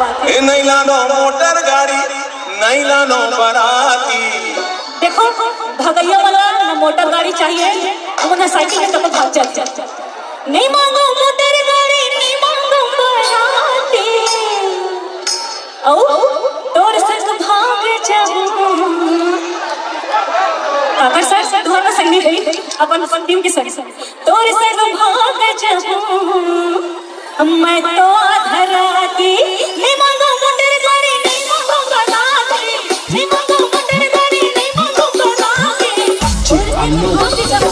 बात है। नहीं लानो मोटर गाड़ी, नहीं लानो बराती। देखो भगैया वाला ना मोटर गाड़ी चाहिए, वो ना साइकिल में तब भाग जाते। नहीं मांगो मोटर गाड़ी, नहीं मांगो बराती, ओ तोर संग भाग जाऊं। अगर सर तुम्हारा संगी है अपन टीम के संग तोर संग भाग जाऊं मैं तो धराती। नहीं मांगो मोटर गाड़ी, नहीं मांगो बराती, नहीं मांगो मोटर गाड़ी, नहीं मांगो बराती। भाग जाऊं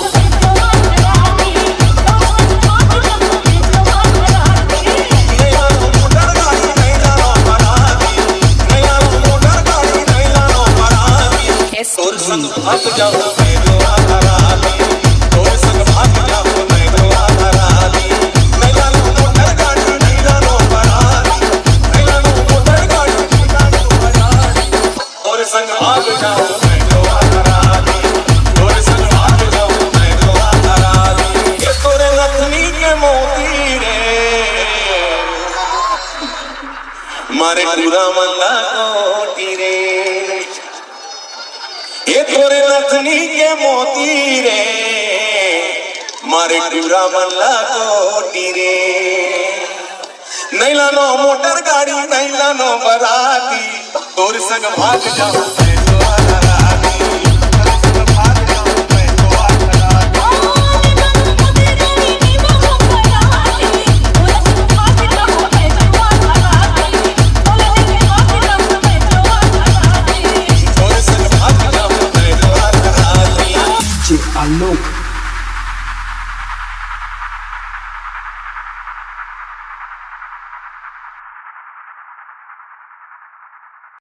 तोर संग भाग जाऊं मैं तो आधाराली, तोर संग भाग जाऊं मैं तो आधाराली। नहीं लानो मोटर गाड़ी, नहीं लानो बराती, नहीं लानो मोटर गाड़ी, नहीं लानो बराती। तोर संग भाग जाऊं मैं तो आधाराली, तोर संग भाग जाऊं मैं तो आधाराली। ये तोरे नथनी के मोती रे मारे पूरा मल्ला कोटी रे। ये तोरे नथनी के मोती रे मारे पूरा मल्ला कोटी रे। नहीं लानो मोटर गाड़ी, नहीं लानो बराती, तोर संग भाग जाऊं मैं तो आधाराली, तोर संग भाग जाऊं मैं तो आधाराली। Alok